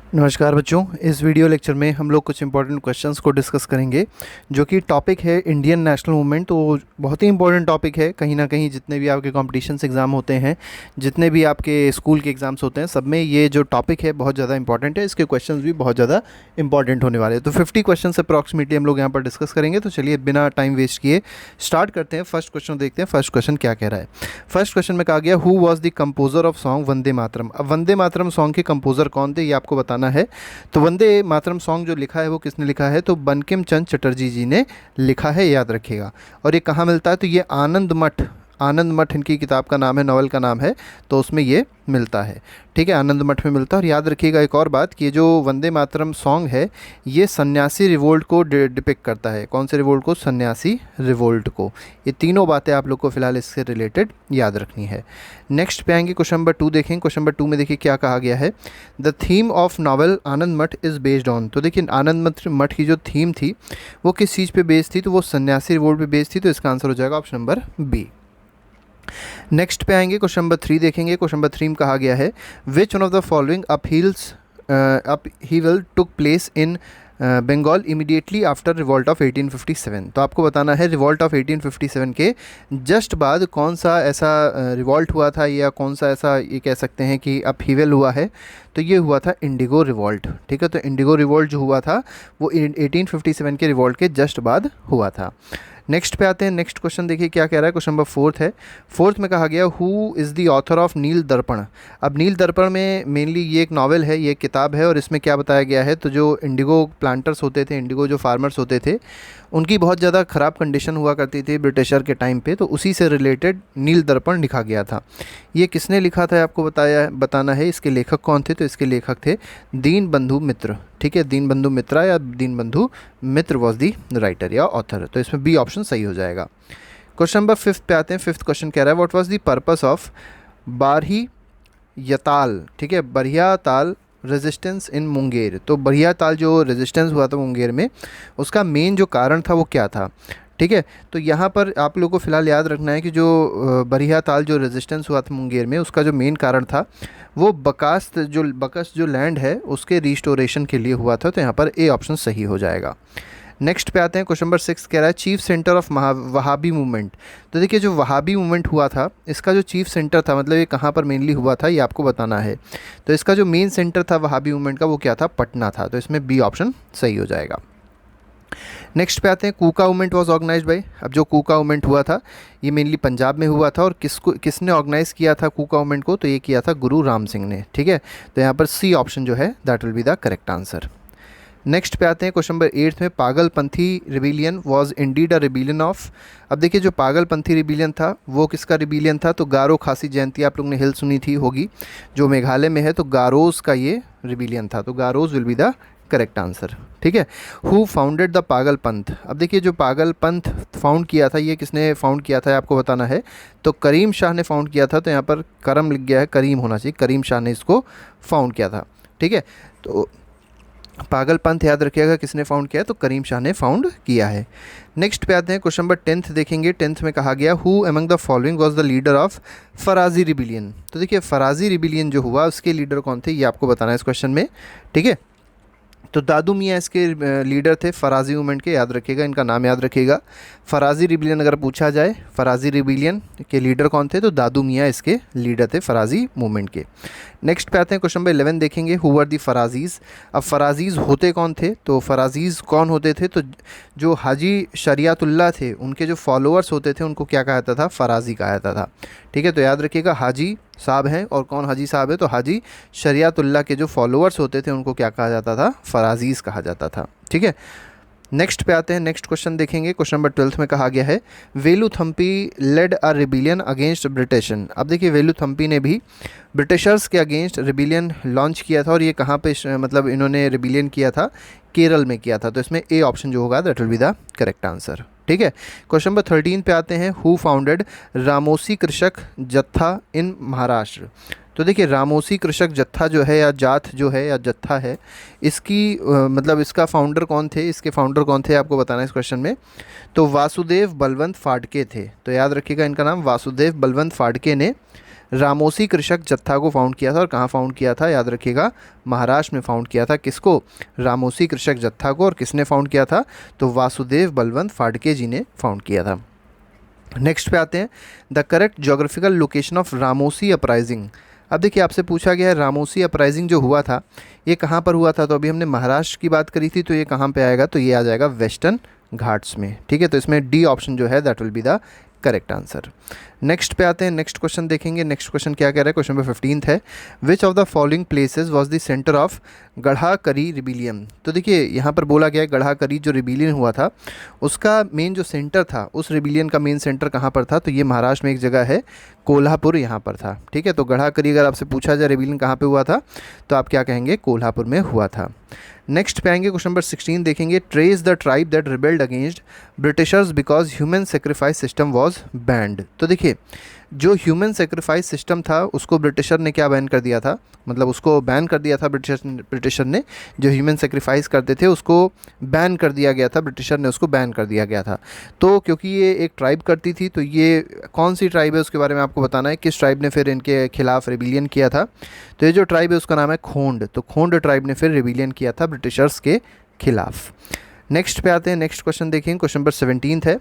नमस्कार बच्चों, इस वीडियो लेक्चर में हम लोग कुछ इंपॉर्टेंट क्वेश्चंस को डिस्कस करेंगे जो कि टॉपिक है इंडियन नेशनल मूवमेंट। तो बहुत ही इंपॉर्टेंट टॉपिक है। कहीं ना कहीं जितने भी आपके कॉम्पिटिशन्स एग्ज़ाम होते हैं, जितने भी आपके स्कूल के एग्ज़ाम्स होते हैं, सब में ये जो टॉपिक है बहुत ज़्यादा इंपॉर्टेंट है। इसके क्वेश्चंस भी बहुत ज़्यादा इंपॉर्टेंट होने वाले हैं। तो 50 क्वेश्चन अप्रॉक्सीमेटली हम लोग यहाँ पर डिस्कस करेंगे। तो चलिए बिना टाइम वेस्ट किए स्टार्ट करते हैं। फर्स्ट क्वेश्चन देखते हैं, फर्स्ट क्वेश्चन क्या कह रहा है। फर्स्ट क्वेश्चन में कहा गया who was the composer of song Vande Mataram. अब वंदे मातरम सॉन्ग के कंपोजर कौन थे ये आपको बताना है। तो वंदे मातरम सॉन्ग जो लिखा है वो किसने लिखा है, तो बंकिम चंद्र चटर्जी जी ने लिखा है, याद रखिएगा। और ये कहाँ मिलता है, तो ये आनंद मठ इनकी किताब का नाम है, नॉवल का नाम है, तो उसमें ये मिलता है। ठीक है, आनंद मठ में मिलता है। और याद रखिएगा एक और बात कि ये जो वंदे मातरम सॉन्ग है ये सन्यासी रिवोल्ट को डिपिक्ट करता है। कौन से रिवोल्ट को, सन्यासी रिवोल्ट को। ये तीनों बातें आप लोग को फिलहाल इससे रिलेटेड याद रखनी है। नेक्स्ट पे आएंगे, क्वेश्चन नंबर 2 देखें। क्वेश्चन नंबर 2 में देखिए क्या कहा गया है। The theme of novel Anand मठ इज़ बेस्ड ऑन। तो देखिए आनंद मठ की जो थीम थी वो किस चीज़ पे बेस्ड थी, तो वो सन्यासी रिवोल्ट पे बेस्ड थी। तो इसका आंसर हो जाएगा ऑप्शन नंबर बी। नेक्स्ट पे आएंगे, क्वेश्चन नंबर 3 देखेंगे। क्वेश्चन नंबर 3 में कहा गया है which one of the following upheaval took place in Bengal immediately after revolt of 1857। तो आपको बताना है रिवॉल्ट ऑफ 1857 के जस्ट बाद कौन सा ऐसा रिवॉल्ट हुआ था, या कौन सा ऐसा ये कह सकते हैं कि अपहीवल हुआ है। तो ये हुआ था इंडिगो रिवॉल्ट। ठीक है, तो इंडिगो रिवॉल्ट जो हुआ था वो 1857 के रिवॉल्ट के जस्ट बाद हुआ था। नेक्स्ट पे आते हैं। नेक्स्ट क्वेश्चन देखिए क्या कह रहा है। क्वेश्चन नंबर 4 है। 4 में कहा गया who is the author of Neel Darpan. अब नील दर्पण में मेनली ये एक नावल है, ये एक किताब है, और इसमें क्या बताया गया है, तो जो इंडिगो प्लांटर्स होते थे, इंडिगो जो फार्मर्स होते थे, उनकी बहुत ज़्यादा ख़राब कंडीशन हुआ करती थी ब्रिटिशर के टाइम पे, तो उसी से रिलेटेड नील दर्पण लिखा गया था। ये किसने लिखा था आपको बताना है। इसके लेखक कौन थे, तो इसके लेखक थे दीन बंधु मित्र। ठीक है, दीन बंधु मित्रा या दीन बंधु मित्र वॉज दी राइटर या ऑथर। तो इसमें बी ऑप्शन सही हो जाएगा। क्वेश्चन नंबर 5 पे आते हैं। 5th क्वेश्चन कह रहा है what was the purpose of बारही यताल। ठीक है, बरहिया ताल रेजिस्टेंस इन मुंगेर। तो बरहिया ताल जो रेजिस्टेंस हुआ था मुंगेर में, उसका मेन जो कारण था वो क्या था। ठीक है, तो यहाँ पर आप लोगों को फिलहाल याद रखना है कि जो बरहिया ताल जो रेजिस्टेंस हुआ था मुंगेर में, उसका जो मेन कारण था वो बकस जो लैंड है उसके रिस्टोरेशन के लिए हुआ था। तो यहाँ पर ए ऑप्शन सही हो जाएगा। नेक्स्ट पे आते हैं। क्वेश्चन नंबर 6 कह रहा है chief centre of Wahhabi movement. तो देखिए जो वहाबी मूवमेंट हुआ था इसका जो चीफ सेंटर था, मतलब ये कहाँ पर मेनली हुआ था ये आपको बताना है। तो इसका जो मेन सेंटर था वहाबी मूवमेंट का वो क्या था, पटना था। तो इसमें बी ऑप्शन सही हो जाएगा। नेक्स्ट पे आते हैं कूका मूवमेंट वॉज ऑर्गेनाइज बाई। अब जो कूका मूवमेंट हुआ था ये मेनली पंजाब में हुआ था, और किसने ऑर्गेनाइज किया था कूका मूवमेंट को, तो ये किया था गुरु राम सिंह ने। ठीक है, तो यहाँ पर सी ऑप्शन जो है that will be the correct answer. Next पे आते हैं क्वेश्चन नंबर 8 में Pagalpanthi rebellion was indeed a rebellion of. अब देखिए जो पागलपंथी रिबिलियन था वो किसका रिबिलियन था, तो गारो खासी जयंती आप लोग ने हिल सुनी थी होगी जो मेघालय में है, तो गारोज का ये रिबिलियन था। तो Garos will be the correct answer. ठीक है, हु फाउंडेड द पागल पंथ। अब देखिए जो पागल पंथ फाउंड किया था ये किसने फाउंड किया था आपको बताना है। तो करीम शाह ने फाउंड किया था। तो यहाँ पर करम लिख गया है, करीम होना चाहिए, करीम शाह ने इसको फाउंड किया था। ठीक है, तो पागल पंथ याद रखिएगा किसने फाउंड किया है, तो करीम शाह ने फाउंड किया है। नेक्स्ट पे आते हैं। क्वेश्चन नंबर 10 देखेंगे। 10th में कहा गया who among the following was the leader of फराजी rebellion. तो देखिए फराजी रिबिलियन जो हुआ उसके लीडर कौन थे ये आपको बताना है इस क्वेश्चन में। ठीक है, तो दादू मियाँ इसके लीडर थे फराजी मूवमेंट के, याद रखिएगा, इनका नाम याद रखिएगा। फराजी रिबिलियन अगर पूछा जाए फराजी रिबिलियन के लीडर कौन थे, तो दादू मियाँ इसके लीडर थे फराजी मूवमेंट के। नेक्स्ट पे आते हैं। क्वेश्चन नंबर 11 देखेंगे हु वर दी फराजीज़। अब फराजीज़ होते कौन थे, तो फराजीज़ कौन होते थे, तो जो हाजी शरियातुल्लाह थे उनके जो फॉलोअर्स होते थे उनको क्या कहा जाता था, फराजी कहा जाता था। ठीक है, तो याद रखिएगा हाजी साहब हैं, और कौन हाजी साहब है, तो हाजी शरियातुल्लाह के जो फॉलोअर्स होते थे उनको क्या कहा जाता था, फराजीज़ कहा जाता था। ठीक है, नेक्स्ट पे आते हैं। नेक्स्ट क्वेश्चन देखेंगे। क्वेश्चन नंबर 12 में कहा गया है वेलू थम्पी लेड अ रिबिलियन अगेंस्ट ब्रिटिशन। अब देखिए वेलू थम्पी ने भी ब्रिटिशर्स के अगेंस्ट रिबिलियन लॉन्च किया था, और ये कहाँ पे मतलब इन्होंने रिबिलियन किया था, केरल में किया था। तो इसमें ए ऑप्शन जो होगा that will be the correct answer. ठीक है, क्वेश्चन नंबर 13 पे आते हैं हु फाउंडेड रामोसी कृषक जत्था इन महाराष्ट्र। तो देखिए रामोसी कृषक जत्था जो है या जाथ जो है या जत्था है, इसकी मतलब इसका फाउंडर कौन थे, इसके फाउंडर कौन थे आपको बताना है इस क्वेश्चन में। तो वासुदेव बलवंत फाड़के थे। तो याद रखिएगा इनका नाम वासुदेव बलवंत फाड़के ने रामोसी कृषक जत्था को फाउंड किया था और कहाँ फाउंड किया था, याद रखिएगा महाराष्ट्र में फाउंड किया था। किसको, रामोसी कृषक जत्था को। और किसने फाउंड किया था, तो वासुदेव बलवंत फाड़के जी ने फाउंड किया था। नेक्स्ट पे आते हैं, the correct geographical location of Ramoshi uprising. अब देखिए आपसे पूछा गया है रामोसी अपराइजिंग जो हुआ था ये कहाँ पर हुआ था, तो अभी हमने महाराष्ट्र की बात करी थी, तो ये कहाँ पे आएगा, तो ये आ जाएगा वेस्टर्न घाट्स में। ठीक है, तो इसमें डी ऑप्शन जो है that will be the correct answer. Next पे आते हैं, नेक्स्ट क्वेश्चन देखेंगे। नेक्स्ट क्वेश्चन क्या कह रहा है, क्वेश्चन नंबर 15 है, which of the following places was the centre of Gadkari rebellion. तो देखिए यहाँ पर बोला गया है गढ़ाकरी जो रिबिलियन हुआ था उसका मेन जो सेंटर था, उस रिबिलियन का मेन सेंटर कहाँ पर था, तो ये महाराष्ट्र में एक जगह है कोल्हापुर, यहाँ पर था। ठीक है, तो गढ़ाकरी अगर आपसे पूछा जाए रिबिलियन कहाँ पे हुआ था तो आप क्या कहेंगे, कोल्हापुर में हुआ था। नेक्स्ट पे आएंगे, क्वेश्चन नंबर 16 देखेंगे, trace the tribe that rebelled against Britishers because human sacrifice system was banned. तो देखिए जो ह्यूमन सेक्रीफाइस सिस्टम था उसको ब्रिटिशर ने क्या बैन कर दिया था, मतलब उसको बैन कर दिया था ब्रिटिशर ने, जो ह्यूमन सेक्रीफाइस करते थे उसको बैन कर दिया गया था, ब्रिटिशर ने उसको बैन कर दिया गया था। तो क्योंकि ये एक ट्राइब करती थी, तो ये कौन सी ट्राइब है उसके बारे में आपको बताना है, किस ट्राइब ने फिर इनके खिलाफ रिबिलियन किया था। तो ये जो ट्राइब है उसका नाम है खोंड, तो खोंड ट्राइब ने फिर रिबिलियन किया था ब्रिटिशर्स के खिलाफ। नेक्स्ट पे आते हैं, नेक्स्ट क्वेश्चन देखें, क्वेश्चन नंबर 17 है,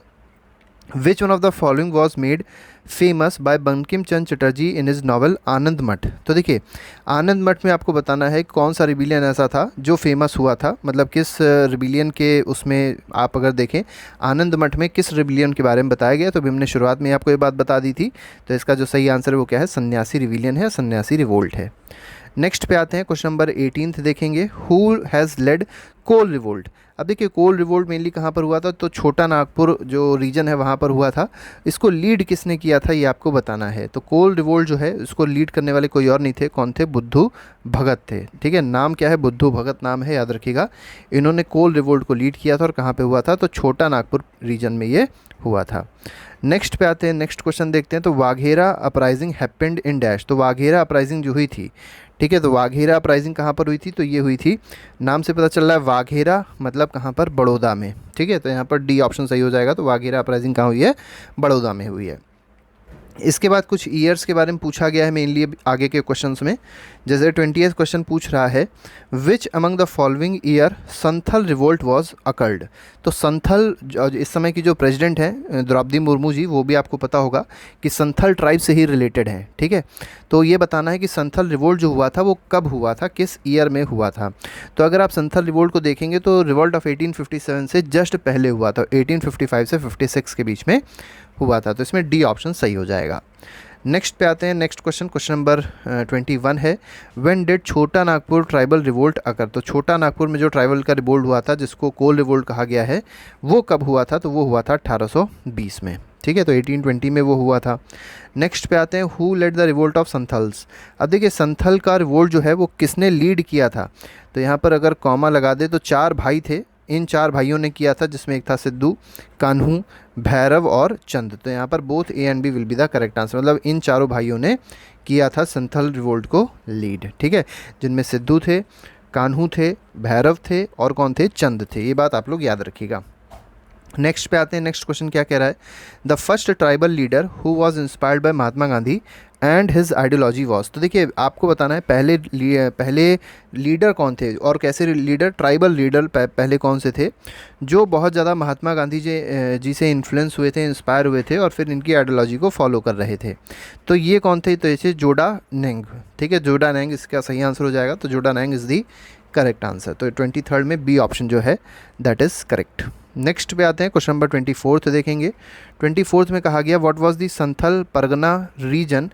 which one of the following was made famous by Bankim Chandra Chatterjee in his novel Anand Math. तो देखिए आनंद मठ में आपको बताना है कौन सा रिबिलियन ऐसा था जो फेमस हुआ था, मतलब किस रिबिलियन के उसमें आप अगर देखें आनंद मठ में किस रिबिलियन के बारे में बताया गया, तो अभी हमने शुरुआत में आपको ये बात बता दी थी। तो इसका जो सही आंसर है वो क्या है, सन्यासी रिबिलियन है, सन्यासी रिवोल्ट है। नेक्स्ट पे आते हैं, क्वेश्चन नंबर 18 देखेंगे, who has led Kol revolt. अब देखिए कोल रिवोल्ट मेनली कहाँ पर हुआ था, तो छोटा नागपुर जो रीजन है वहाँ पर हुआ था। इसको लीड किसने किया था ये आपको बताना है। तो कोल रिवोल्ट जो है इसको लीड करने वाले कोई और नहीं थे, कौन थे, बुद्धू भगत थे। ठीक है, नाम क्या है, बुद्धू भगत नाम है, याद रखिएगा। इन्होंने कोल रिवोल्ट को लीड किया था और कहाँ पर हुआ था, तो छोटा नागपुर रीजन में ये हुआ था। नेक्स्ट पे आते हैं, नेक्स्ट क्वेश्चन देखते हैं, तो Waghera uprising happened in dash. तो वाघेरा अपराइजिंग जो हुई थी, ठीक है, तो वाघेरा अपराइजिंग कहाँ पर हुई थी, तो ये हुई थी, नाम से पता चल रहा है वाघेरा मतलब कहाँ पर, बड़ौदा में। ठीक है, तो यहाँ पर डी ऑप्शन सही हो जाएगा। तो वाघेरा अपराइजिंग कहाँ हुई है, बड़ौदा में हुई है। इसके बाद कुछ ईयर्स के बारे में पूछा गया है मेनली आगे के क्वेश्चंस में। जैसे 20th क्वेश्चन पूछ रहा है, विच among the following year Santhal revolt was occurred. तो संथल इस समय की जो प्रेसिडेंट हैं द्रौपदी मुर्मू जी, वो भी आपको पता होगा कि संथल ट्राइब से ही रिलेटेड हैं। ठीक है, तो ये बताना है कि संथल रिवोल्ट जो हुआ था वो कब हुआ था, किस ईयर में हुआ था। तो अगर आप संथल रिवोल्ट को देखेंगे तो रिवोल्ट ऑफ 1857 से जस्ट पहले हुआ था, 1855 से 56 के बीच में हुआ था। तो इसमें डी ऑप्शन सही हो जाएगा। नेक्स्ट पे आते हैं, नेक्स्ट क्वेश्चन, क्वेश्चन नंबर 21 है, व्हेन डिड छोटा नागपुर ट्राइबल रिवोल्ट अकर। तो छोटा नागपुर में जो ट्राइबल का रिवोल्ट हुआ था जिसको कोल रिवोल्ट कहा गया है, वो कब हुआ था, तो वो हुआ था 1820 में। ठीक है, तो 1820 में वो हुआ था। नेक्स्ट पे आते हैं, who led the revolt of Santhals. अब देखिए संथल का रिवोल्ट जो है वो किसने लीड किया था, तो यहाँ पर अगर कॉमा लगा दे तो 4 भाई थे, इन 4 भाइयों ने किया था, जिसमें एक था सिद्धू, कान्हू, भैरव और चंद। तो यहाँ पर both A and B will be the correct answer, मतलब इन चारों भाइयों ने किया था संथल रिवोल्ट को लीड। ठीक है, जिनमें सिद्धू थे, कान्हू थे, भैरव थे और कौन थे, चंद थे। ये बात आप लोग याद रखिएगा। नेक्स्ट पे आते हैं, नेक्स्ट क्वेश्चन क्या कह रहा है, the first tribal leader who was inspired by Mahatma Gandhi and his ideology was. तो देखिए आपको बताना है पहले लीडर कौन थे और कैसे लीडर, ट्राइबल लीडर पहले कौन से थे जो बहुत ज़्यादा महात्मा गांधी जी से इन्फ्लुएंस हुए थे, इंस्पायर हुए थे और फिर इनकी आइडियोलॉजी को फॉलो कर रहे थे। तो ये कौन थे, तो ऐसे जोड़ा नेंग। ठीक है, जोड़ा नेंग इसका सही आंसर हो जाएगा। तो जोड़ा नेंग इज़ दी करेक्ट आंसर। तो 23rd में बी ऑप्शन जो है दैट इज़ करेक्ट। नेक्स्ट पे आते हैं, क्वेश्चन नंबर 24 देखेंगे। 24 में कहा गया, what was the Santhal Pargana reason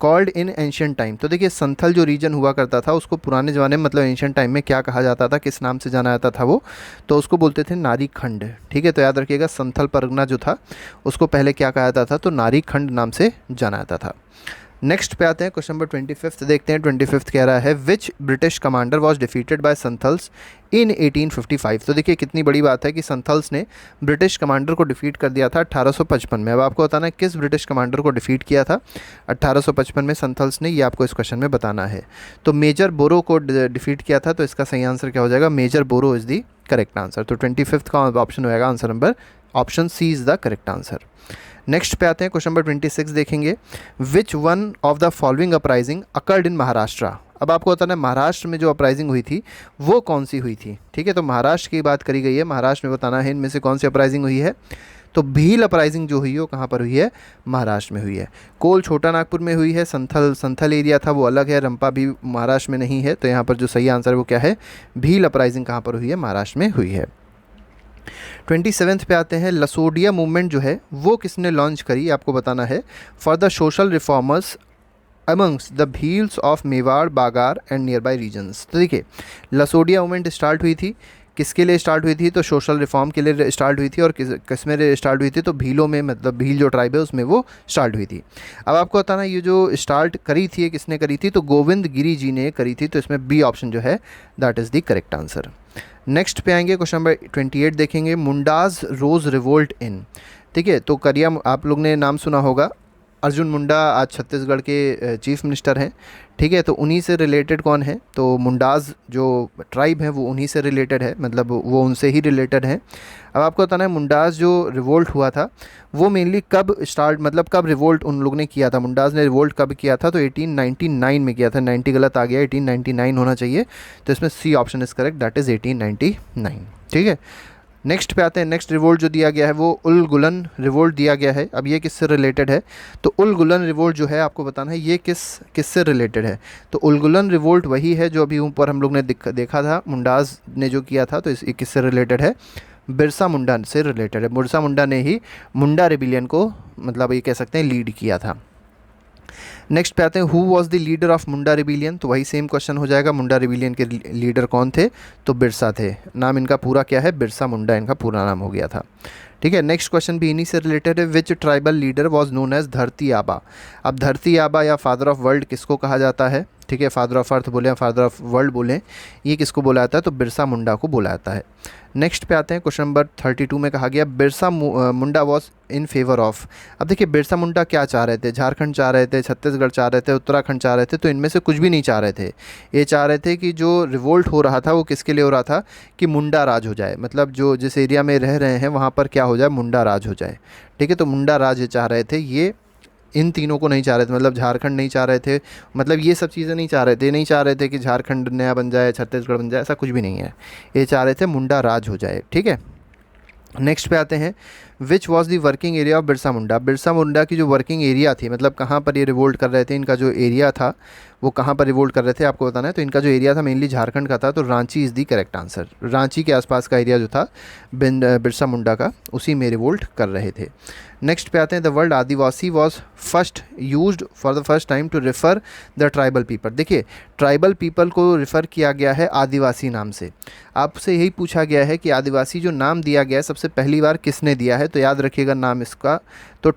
called in ancient time. तो देखिए संथल जो रीजन हुआ करता था उसको पुराने ज़माने में मतलब एंशियंट टाइम में क्या कहा जाता था, किस नाम से जाना जाता था वो, तो उसको बोलते थे नारी खंड। ठीक है, तो याद रखिएगा संथल परगना जो था उसको पहले क्या कहा जाता था, तो नारी खंड नाम से जाना जाता था। नेक्स्ट पे आते हैं, क्वेश्चन नंबर 25 देखते हैं। 25 कह रहा है, which British commander was defeated by Santhals in 1855। तो देखिए कितनी बड़ी बात है कि संथल्स ने ब्रिटिश कमांडर को डिफीट कर दिया था 1855 में। अब आपको बताना है किस ब्रिटिश कमांडर को डिफीट किया था 1855 में संथल्स ने, ये आपको इस क्वेश्चन में बताना है। तो मेजर बोरो को डिफीट किया था, तो इसका सही आंसर क्या हो जाएगा, major Boro is the correct answer. तो 25 का ऑप्शन होएगा answer number option C is the correct answer. Next पे आते हैं, क्वेश्चन नंबर 26 देखेंगे, which one of the following uprising occurred in Maharashtra. अब आपको बताना है महाराष्ट्र में जो अपराइजिंग हुई थी वो कौन सी हुई थी। ठीक है, तो महाराष्ट्र की बात करी गई है, महाराष्ट्र में बताना है इनमें से कौन सी अपराइजिंग हुई है। तो भील अपराइजिंग जो हुई है वो कहाँ पर हुई है, महाराष्ट्र में हुई है। कोल छोटा नागपुर में हुई है, संथल एरिया था वो अलग है, रंपा भी महाराष्ट्र में नहीं है। तो यहाँ पर जो सही आंसर है वो क्या है, भील अपराइजिंग कहाँ पर हुई है, महाराष्ट्र में हुई है। 27 पे आते हैं, लसोडिया मूवमेंट जो है वो किसने लॉन्च करी, आपको बताना है। For the social reformers amongst the Bhils of Mewar, Bagar and near by regions. तो देखिए लसोडिया मूवमेंट स्टार्ट हुई थी, किसके लिए स्टार्ट हुई थी, तो सोशल रिफॉर्म के लिए स्टार्ट हुई थी। और किस में स्टार्ट हुई थी, तो भीलों में, मतलब भील जो ट्राइब है उसमें वो स्टार्ट हुई थी। अब आपको बताना ये जो स्टार्ट करी थी, ये किसने करी थी, तो गोविंद गिरी जी ने करी थी। तो इसमें बी ऑप्शन जो है that is the correct answer. Next पे आएंगे, क्वेश्चन नंबर 28 देखेंगे, मुंडाज रोज रिवोल्ट इन। ठीक है, तो करिया आप लोग ने नाम सुना होगा, अर्जुन मुंडा आज छत्तीसगढ़ के चीफ मिनिस्टर हैं। ठीक है, तो उन्हीं से रिलेटेड कौन है, तो मुंडाज जो ट्राइब है वो उन्हीं से रिलेटेड है, मतलब वो उनसे ही रिलेटेड है। अब आपको बताना है मुंडाज जो रिवोल्ट हुआ था वो मेनली कब स्टार्ट, मतलब कब रिवोल्ट उन लोग ने किया था, मुंडाज ने रिवोल्ट कब किया था, तो 1899 में किया था। 90 गलत आ गया, 1899 होना चाहिए। तो इसमें C option is correct, that is 1899। ठीक है, नेक्स्ट पे आते हैं। नेक्स्ट रिवोल्ट जो दिया गया है वो उल गुलन रिवोल्ट दिया गया है। अब ये किससे रिलेटेड है, तो उल गुलन रिवोल्ट जो है आपको बताना है ये किससे रिलेटेड है। तो उल गुलन रिवोल्ट वही है जो अभी ऊपर हम लोग ने देखा था, मुंडाज ने जो किया था। तो ये किससे रिलेटेड है, बिरसा मुंडा से रिलेटेड है। बिरसा मुंडा ने ही मुंडा रिबिलियन को, मतलब ये कह सकते हैं, लीड किया था। नेक्स्ट पे आते हैं, who was the leader of Munda rebellion. तो वही सेम क्वेश्चन हो जाएगा, मुंडा रिबिलियन के लीडर कौन थे, तो बिरसा थे। नाम इनका पूरा क्या है, बिरसा मुंडा इनका पूरा नाम हो गया था। ठीक है, नेक्स्ट क्वेश्चन भी इन्हीं से रिलेटेड है, which tribal leader was known as Dharti Aba. अब धरती आबा या फादर ऑफ वर्ल्ड किसको कहा जाता है, ठीक है, फादर ऑफ अर्थ बोले या फादर ऑफ वर्ल्ड बोलें, ये किसको बोला जाता है, तो बिरसा मुंडा को बोला जाता है। नेक्स्ट पे आते हैं, क्वेश्चन नंबर 32 में कहा गया, Birsa Munda was in favour of. अब देखिए बिरसा मुंडा क्या चाह रहे थे, झारखंड चाह रहे थे, छत्तीसगढ़ चाह रहे थे, उत्तराखंड चाह रहे थे, तो इनमें से कुछ भी नहीं चाह रहे थे। ये चाह रहे थे कि जो रिवोल्ट हो रहा था वो किसके लिए हो रहा था, कि मुंडा राज हो जाए, मतलब जो जिस एरिया में रह रहे हैं वहाँ पर क्या हो जाए, मुंडा राज हो जाए। ठीक है, तो मुंडा राज ये चाह रहे थे, ये इन तीनों को नहीं चाह रहे थे, मतलब झारखंड नहीं चाह रहे थे, मतलब ये सब चीज़ें नहीं चाह रहे थे। नहीं चाह रहे थे कि झारखंड नया बन जाए, छत्तीसगढ़ बन जाए, ऐसा कुछ भी नहीं है। ये चाह रहे थे मुंडा राज हो जाए। ठीक है, नेक्स्ट पे आते हैं, which was the working area of Birsa Munda. Birsa Munda की जो वर्किंग एरिया थी, मतलब कहाँ पर ये रिवोल्ट कर रहे थे, इनका जो एरिया था वो कहाँ पर रिवोल्ट कर रहे थे आपको बताना है। तो इनका जो एरिया था मेनली झारखंड का था, तो Ranchi is the correct answer. Ranchi के आसपास का एरिया जो था बिरसा मुंडा का, उसी में रिवोल्ट कर रहे थे। नेक्स्ट पे आते हैं, the word adivasi was first used for the first time to refer the tribal people. देखिए ट्राइबल पीपल को रेफ़र किया गया है आदिवासी नाम से। आपसे यही पूछा गया है कि आदिवासी जो नाम दिया गया है सबसे पहली बार किसने दिया है, तो याद रखिएगा नाम इसका, तो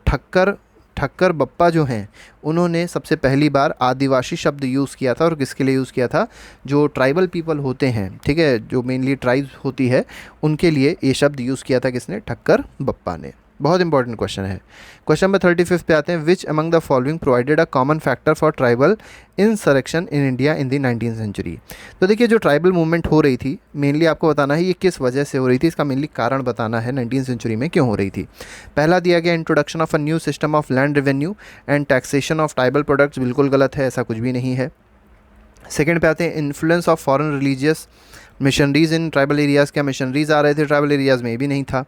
ठक्कर बप्पा जो हैं उन्होंने सबसे पहली बार आदिवासी शब्द यूज़ किया था। और किसके लिए यूज़ किया था, जो ट्राइबल पीपल होते हैं, ठीक है, जो मेनली ट्राइब्स होती है उनके लिए ये शब्द यूज़ किया था किसने, ठक्कर बप्पा ने। बहुत इंपॉर्टेंट क्वेश्चन है। क्वेश्चन नंबर 35 पे आते हैं, which among the following provided a common factor for tribal insurrection in India in the 19th century. तो देखिए जो ट्राइबल मूवमेंट हो रही थी मेनली आपको बताना है ये किस वजह से हो रही थी, इसका मेनली कारण बताना है 19th सेंचुरी में क्यों हो रही थी। पहला दिया गया introduction of a new system of land revenue and taxation of tribal products, बिल्कुल गलत है, ऐसा कुछ भी नहीं है। सेकेंड पे आते हैं, influence of foreign religious missionaries in tribal areas, क्या मिशनरीज आ रहे थे ट्राइबल एरियाज़ में, ये भी नहीं था।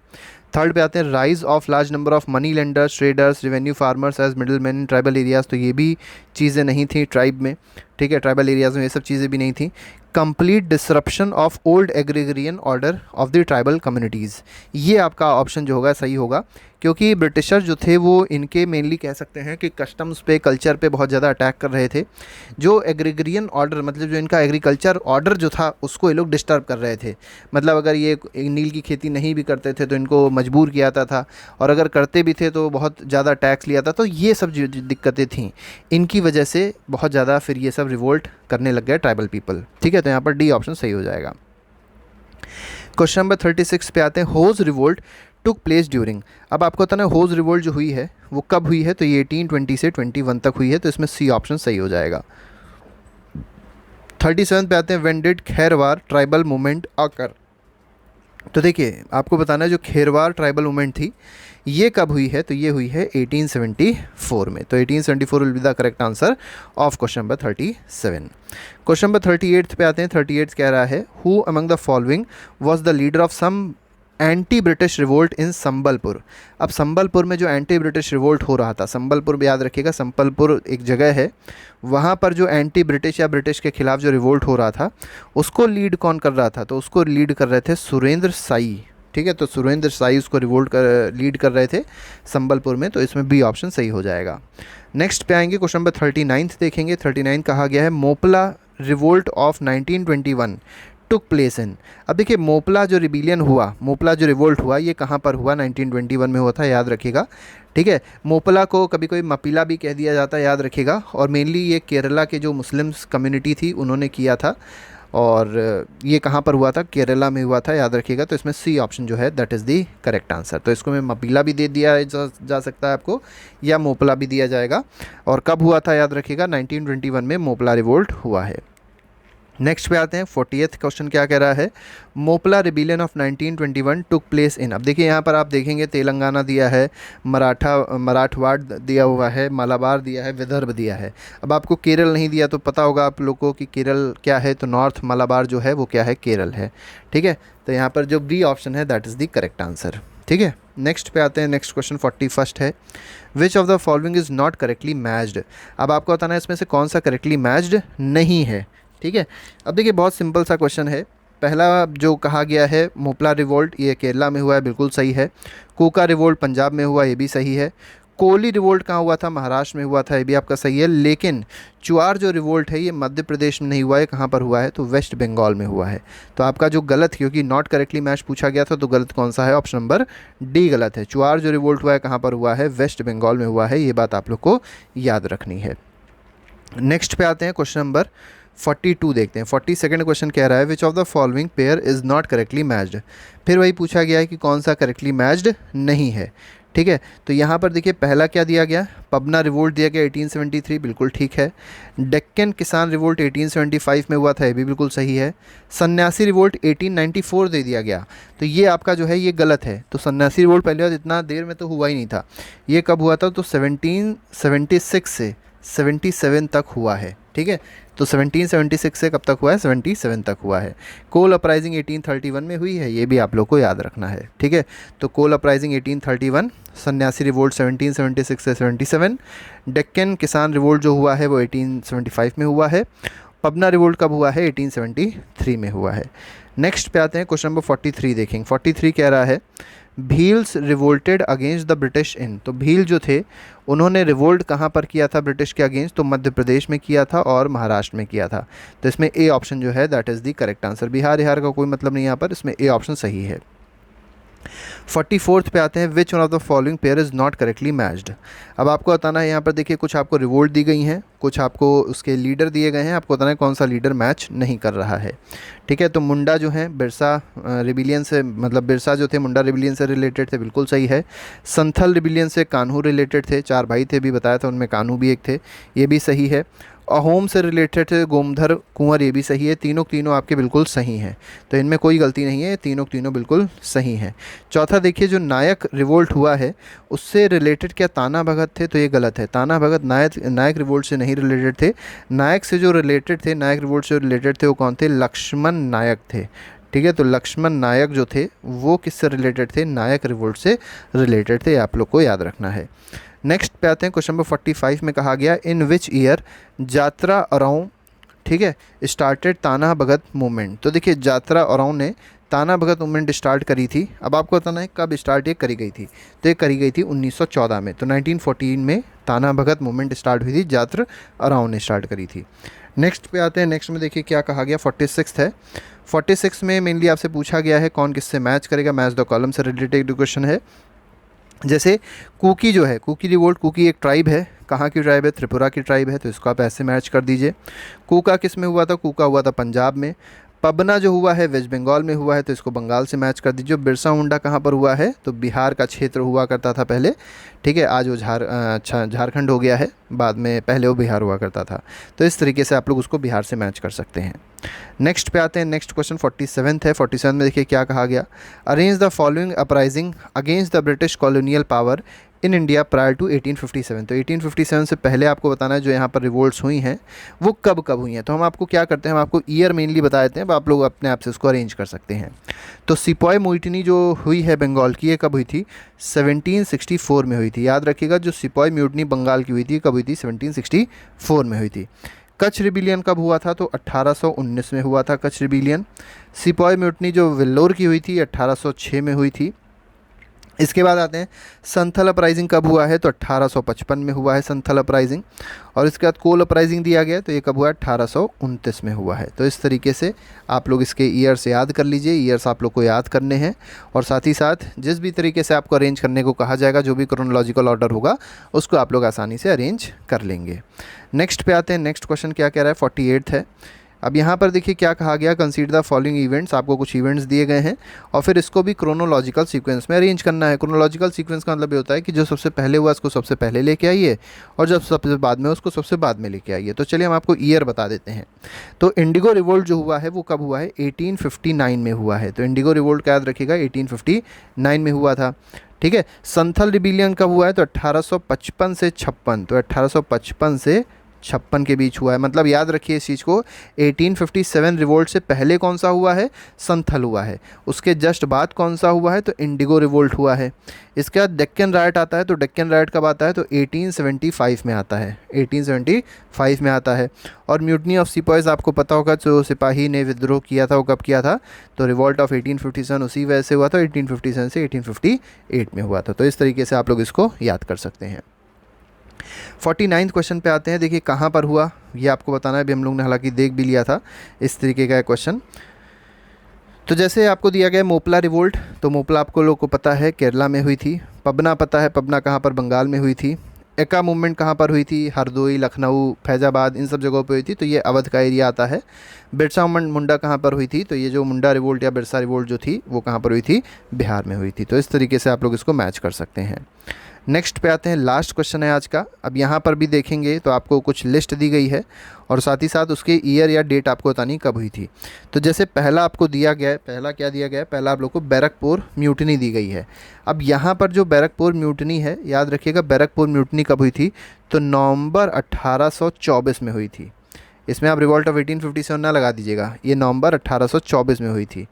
थर्ड पे आते हैं, rise of large number of money lenders, traders, revenue farmers as middle man in tribal areas, तो ये भी चीज़ें नहीं थी ट्राइब में। ठीक है, ट्राइबल एरियाज़ में ये सब चीज़ें भी नहीं थी। Complete disruption of old agrarian order of the tribal communities, ये आपका ऑप्शन जो होगा सही होगा, क्योंकि ब्रिटिशर जो थे वो इनके मेनली कह सकते हैं कि कस्टम्स पे, कल्चर पे बहुत ज़्यादा अटैक कर रहे थे। जो एग्रीगरियन ऑर्डर मतलब जो इनका एग्रीकल्चर ऑर्डर जो था उसको ये लोग डिस्टर्ब कर रहे थे। मतलब अगर ये नील की खेती नहीं भी करते थे तो इनको मजबूर किया जाता था, और अगर करते भी थे तो बहुत ज़्यादा टैक्स लिया था। तो ये सब जो दिक्कतें थीं इनकी वजह से बहुत ज़्यादा फिर ये सब रिवोल्ट करने लग गए ट्राइबल पीपल। ठीक है, तो यहाँ पर डी ऑप्शन सही हो जाएगा। क्वेश्चन नंबर 36 पे आते हैं, होज रिवोल्ट टुक प्लेस ड्यूरिंग। अब आपको पता है होज रिवोल्ट जो हुई है वो कब हुई है, तो ये 1820 से 21 तक हुई है, तो इसमें सी ऑप्शन सही हो जाएगा। 37 पे आते हैं, when did Kharwar tribal movement occur. तो देखिए आपको बताना है जो खेरवार ट्राइबल मूवमेंट थी ये कब हुई है, तो ये हुई है 1874 में। तो 1874 will be the correct answer of question number 37। Question number 38 पे आते हैं। 38 कह रहा है who among the following was the leader of some anti British revolt in Sambalpur. अब संबलपुर में जो एंटी ब्रिटिश रिवोल्ट हो रहा था, संबलपुर में याद रखिएगा, संबलपुर एक जगह है, वहाँ पर जो एंटी ब्रिटिश या ब्रिटिश के खिलाफ जो रिवोल्ट हो रहा था उसको लीड कौन कर रहा था, तो उसको लीड कर रहे थे सुरेंद्र साई। ठीक है, तो सुरेंद्र साई उसको रिवोल्ट कर लीड कर रहे थे संबलपुर में, तो इसमें बी ऑप्शन सही हो जाएगा। नेक्स्ट पे आएंगे, क्वेश्चन नंबर 39 देखेंगे। 39 कहा गया है Moplah revolt of 1921 took place इन। अब देखिए मोपला जो रिबिलियन हुआ, मोपला जो रिवोल्ट हुआ, ये कहाँ पर हुआ, 1921 में हुआ था, याद रखिएगा। ठीक है, मोपला को कभी कोई मपीला भी कह दिया जाता है, याद रखिएगा। और मेनली ये केरला के जो मुस्लिम्स कम्युनिटी थी उन्होंने किया था, और ये कहाँ पर हुआ था, केरला में हुआ था, याद रखिएगा। तो इसमें सी ऑप्शन जो है that is the correct answer. तो इसको मैं मपीला भी दे दिया जा सकता है आपको, या मोपला भी दिया जाएगा। और कब हुआ था याद रखिएगा, 1921 में मोपला रिवोल्ट हुआ है। नेक्स्ट पे आते हैं। 40th क्वेश्चन क्या कह रहा है, Moplah rebellion of 1921 took place इन। अब देखिए यहाँ पर आप देखेंगे तेलंगाना दिया है, मराठवाड़ दिया हुआ है, मलाबार दिया है, विदर्भ दिया है। अब आपको केरल नहीं दिया, तो पता होगा आप लोगों को कि केरल क्या है, तो नॉर्थ मलाबार जो है वो क्या है, केरल है। ठीक है, तो यहाँ पर जो बी ऑप्शन है that is the correct answer. ठीक है, नेक्स्ट पे आते हैं। नेक्स्ट क्वेश्चन 41st है, which of the following is not correctly matched. अब आपको बताना है इसमें से कौन सा करेक्टली मैच्ड नहीं है। ठीक है, अब देखिए बहुत सिंपल सा क्वेश्चन है। पहला जो कहा गया है मोपला रिवोल्ट, ये केरला में हुआ है, बिल्कुल सही है। कूका रिवोल्ट पंजाब में हुआ, ये भी सही है। कोली रिवोल्ट कहाँ हुआ था, महाराष्ट्र में हुआ था, ये भी आपका सही है। लेकिन चुआर जो रिवोल्ट है ये मध्य प्रदेश में नहीं हुआ है, कहाँ पर हुआ है, तो वेस्ट बंगाल में हुआ है। तो आपका जो गलत, क्योंकि नॉट करेक्टली मैच पूछा गया था, तो गलत कौन सा है, ऑप्शन नंबर डी गलत है। चुआर जो रिवोल्ट हुआ है कहाँ पर हुआ है, वेस्ट बंगाल में हुआ है, ये बात आप लोग को याद रखनी है। नेक्स्ट पे आते हैं, क्वेश्चन नंबर 42 देखते हैं। 42nd क्वेश्चन कह रहा है which of the following pair is not correctly matched. फिर वही पूछा गया है कि कौन सा करेक्टली मैच्ड नहीं है। ठीक है, तो यहाँ पर देखिए पहला क्या दिया गया, पबना रिवोल्ट दिया गया 1873, बिल्कुल ठीक है। डेक्कन किसान रिवोल्ट 1875 में हुआ था, ये भी बिल्कुल सही है। सन्यासी रिवोल्ट 1894 दे दिया गया, तो ये आपका जो है ये गलत है। तो सन्यासी रिवोल्ट पहले बार इतना देर में तो हुआ ही नहीं था, ये कब हुआ था, तो 1776 से 77 तक हुआ है। ठीक है, तो 1776 से कब तक हुआ है, 77 तक हुआ है। कोल अपराइजिंग 1831 में हुई है, ये भी आप लोग को याद रखना है। ठीक है, तो कोल अपराइजिंग 1831, सन्यासी रिवोल्ट 1776 से 77, डेक्कन किसान रिवोल्ट जो हुआ है वो 1875 में हुआ है। पबना रिवोल्ट कब हुआ है, 1873 में हुआ है। नेक्स्ट पे आते हैं, क्वेश्चन नंबर 43 देखेंगे। 43 कह रहा है Bhils revolted against the British in. तो भील जो थे उन्होंने रिवोल्ट कहाँ पर किया था ब्रिटिश के अगेंस्ट, तो मध्य प्रदेश में किया था और महाराष्ट्र में किया था। तो इसमें ए ऑप्शन जो है that is the correct answer. Bihar का कोई मतलब नहीं यहाँ पर, इसमें ए ऑप्शन सही है। 44th पे आते हैं, विच one of the following pair is not correctly matched. अब आपको बताना है, यहाँ पर देखिए कुछ आपको रिवोल्ट दी गई हैं, कुछ आपको उसके लीडर दिए गए हैं, आपको बताना है कौन सा लीडर मैच नहीं कर रहा है। ठीक है, तो मुंडा जो है बिरसा रिबिलियन से, मतलब बिरसा जो थे मुंडा रिबिलियन से रिलेटेड थे, बिल्कुल सही है। संथल रिबिलियन से कान्हू रिलेटेड थे, 4 भाई थे, भी बताया था, उनमें कान्हू भी एक थे, ये भी सही है। अहोम से रिलेटेड थे गोमधर कुंवर, ये भी सही है। तीनों आपके बिल्कुल सही हैं, तो इनमें कोई गलती नहीं है, तीनों बिल्कुल सही हैं। चौथा देखिए, जो नायक रिवोल्ट हुआ है उससे रिलेटेड क्या ताना भगत थे, तो ये गलत है। ताना भगत नायक रिवोल्ट से नहीं रिलेटेड थे। नायक से जो रिलेटेड थे, नायक रिवोल्ट से रिलेटेड थे, वो कौन थे, लक्ष्मण नायक थे। ठीक है, तो लक्ष्मण नायक जो थे वो किससे रिलेटेड थे, नायक रिवोल्ट से रिलेटेड थे, आप लोग को याद रखना है। नेक्स्ट पे आते हैं, क्वेश्चन नंबर 45 में कहा गया इन विच ईयर जात्रा अराउ, ठीक है, स्टार्टेड ताना भगत मूवमेंट। तो देखिए जात्रा अराउ ने ताना भगत मूवमेंट स्टार्ट करी थी। अब आपको बताना है कब स्टार्ट ये करी गई थी, तो ये करी गई थी 1914 में। तो 1914 में ताना भगत मूवमेंट स्टार्ट हुई थी, जात्रा अराउ ने स्टार्ट करी थी। नेक्स्ट पे आते हैं, नेक्स्ट में देखिए क्या कहा गया, 46 है। 46 में मेनली आपसे पूछा गया है कौन किससे मैच करेगा, मैच द कॉलम से रिलेटेड क्वेश्चन है। जैसे कुकी जो है, कुकी रिवोल्ट, कुकी एक ट्राइब है, कहाँ की ट्राइब है, त्रिपुरा की ट्राइब है, तो इसको आप ऐसे मैच कर दीजिए। कूका किस में हुआ था, कूका हुआ था पंजाब में। पबना जो हुआ है वेस्ट बंगाल में हुआ है, तो इसको बंगाल से मैच कर दीजिए। बिरसा मुंडा कहाँ पर हुआ है, तो बिहार का क्षेत्र हुआ करता था पहले, ठीक है, आज वो झारखंड हो गया है, बाद में पहले वो बिहार हुआ करता था। तो इस तरीके से आप लोग उसको बिहार से मैच कर सकते हैं। नेक्स्ट पे आते हैं, नेक्स्ट क्वेश्चन 47 है। 47 में देखिए क्या कहा गया, arrange the following uprising against the British colonial power in India prior to 1857। तो 1857 से पहले आपको बताना है जो यहाँ पर रिवोल्ट्स हुई हैं वो कब कब हुई हैं। तो हम आपको क्या करते हैं, हम आपको ईयर मेनली बता देते हैं, अब आप लोग अपने आप से उसको अरेंज कर सकते हैं। तो सिपाही म्यूटिनी जो हुई है बंगाल की, ये कब हुई थी, 1764 में हुई थी। याद रखिएगा, जो सिपाही म्यूटिनी बंगाल की हुई थी कब हुई थी, 1764 में हुई थी। कच्छ रिबिलियन कब हुआ था, तो 1819 में हुआ था कच्छ रिबिलियन। सिपाही म्यूटनी जो वेल्लोर की हुई थी 1806 में हुई थी। इसके बाद आते हैं संथल अपराइजिंग कब हुआ है, तो 1855 में हुआ है संथल अपराइजिंग। और इसके बाद कोल अपराइजिंग दिया गया, तो ये कब हुआ है, 1829 में हुआ है। तो इस तरीके से आप लोग इसके ईयर्स याद कर लीजिए, ईयर्स आप लोग को याद करने हैं, और साथ ही साथ जिस भी तरीके से आपको अरेंज करने को कहा जाएगा, जो भी क्रोनोलॉजिकल ऑर्डर होगा उसको आप लोग आसानी से अरेंज कर लेंगे। नेक्स्ट पे आते हैं, नेक्स्ट क्वेश्चन क्या कह रहा है, 48 है। अब यहाँ पर देखिए क्या कहा गया, कंसीडर द फॉलोइंग इवेंट्स, आपको कुछ इवेंट्स दिए गए हैं और फिर इसको भी क्रोनोलॉजिकल सीक्वेंस में अरेंज करना है। क्रोनोलॉजिकल सीक्वेंस का मतलब ये होता है कि जो सबसे पहले हुआ उसको सबसे पहले लेके आइए, और जब सबसे बाद में उसको सबसे बाद में लेके आइए। तो चलिए हम आपको ईयर बता देते हैं। तो इंडिगो रिवोल्ट जो हुआ है वो कब हुआ है, 1859 में हुआ है। तो इंडिगो रिवोल्ट का याद रखिएगा 1859 में हुआ था, ठीक है। संथल रिबिलियन कब हुआ है, तो 1855 से 56, तो 1855 से 56 के बीच हुआ है। मतलब याद रखिए इस चीज़ को, 1857 रिवोल्ट से पहले कौन सा हुआ है, संथल हुआ है। उसके जस्ट बाद कौन सा हुआ है, तो इंडिगो रिवोल्ट हुआ है। इसके बाद डेक्कन राइट आता है, तो डेक्कन राइट कब आता है, तो 1875 में आता है, 1875 में आता है। और म्यूटनी ऑफ सिपाहीज आपको पता होगा, जो सिपाही ने विद्रोह किया था वो कब किया था, तो रिवॉल्ट ऑफ 1857 उसी वजह से हुआ था, 1857 से 1858 में हुआ था। तो इस तरीके से आप लोग इसको याद कर सकते हैं। 49 क्वेश्चन पे आते हैं। देखिए कहाँ पर हुआ ये आपको बताना है, अभी हम लोग ने हालांकि देख भी लिया था इस तरीके का क्वेश्चन। तो जैसे आपको दिया गया मोपला रिवोल्ट, तो मोपला आपको लोग को पता है केरला में हुई थी। पबना पता है, पबना कहाँ पर, बंगाल में हुई थी। एका मूवमेंट कहाँ पर हुई थी, हरदोई, लखनऊ, फैज़ाबाद, इन सब जगहों पे हुई थी, तो ये अवध का एरिया आता है। बिरसा मुंडा कहाँ पर हुई थी, तो ये जो मुंडा रिवोल्ट या बिरसा रिवोल्ट जो थी वो कहाँ पर हुई थी, बिहार में हुई थी। तो इस तरीके से आप लोग इसको मैच कर सकते हैं। नेक्स्ट पे आते हैं, लास्ट क्वेश्चन है आज का। अब यहाँ पर भी देखेंगे तो आपको कुछ लिस्ट दी गई है और साथ ही साथ उसके ईयर या डेट आपको बतानी कब हुई थी। तो जैसे पहला आपको दिया गया है, पहला क्या दिया गया है, पहला आप लोग को बैरकपुर म्यूटनी दी गई है। अब यहाँ पर जो बैरकपुर म्यूटनी है, याद रखिएगा बैरकपुर म्यूटनी कब हुई थी, तो नवंबर 1824 में हुई थी। इसमें आप रिवॉल्ट ऑफ 1857 ना लगा दीजिएगा, ये नवंबर 1824 में हुई थी।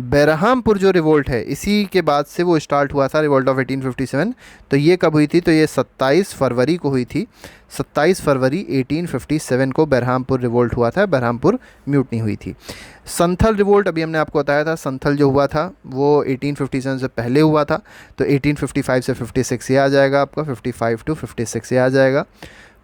बेरहामपुर जो रिवोल्ट है इसी के बाद से वो स्टार्ट हुआ था, रिवॉल्ट ऑफ 1857। तो ये कब हुई थी, तो ये 27 फरवरी को हुई थी। 27 फरवरी 1857 को बेरहामपुर रिवोल्ट हुआ था, बेरहामपुर म्यूटनी हुई थी। संथल रिवोल्ट अभी हमने आपको बताया था, संथल जो हुआ था वो 1857 से पहले हुआ था। तो 1855 से 56 ये आ जाएगा आपका, 55 टू 56 ये आ जाएगा।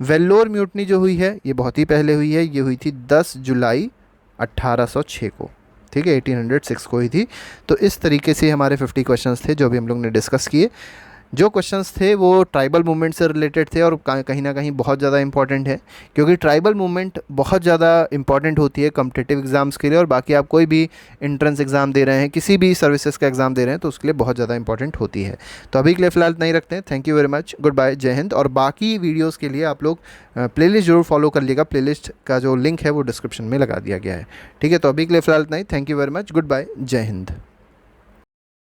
वेल्लोर म्यूटनी जो हुई है ये बहुत ही पहले हुई है, ये हुई थी 10 जुलाई 1806 को, ठीक है, 1806 को हुई थी। तो इस तरीके से हमारे 50 क्वेश्चंस थे जो भी हम लोग ने डिस्कस किए। जो क्वेश्चंस थे वो ट्राइबल मूवमेंट से रिलेटेड थे और कहीं ना कहीं बहुत ज़्यादा इंपॉर्टेंट है, क्योंकि ट्राइबल मूवमेंट बहुत ज़्यादा इंपॉर्टेंट होती है कॉम्पिटिटिव एग्ज़ाम्स के लिए। और बाकी आप कोई भी एंट्रेंस एग्ज़ाम दे रहे हैं, किसी भी सर्विसेज का एग्ज़ाम दे रहे हैं, तो उसके लिए बहुत ज़्यादा इंपॉर्टेंट होती है। तो अभी के लिए फ़िलहाल नहीं रखते हैं। Thank you very much, goodbye, जय हिंद। और बाकी वीडियोज़ के लिए आप लोग प्लेलिस्ट जरूर फॉलो कर लीजिएगा, प्लेलिस्ट का जो लिंक है वो डिस्क्रिप्शन में लगा दिया गया है, ठीक है। तो अभी के लिए फ़िलहाल नहीं, thank you very much, goodbye, जय हिंद।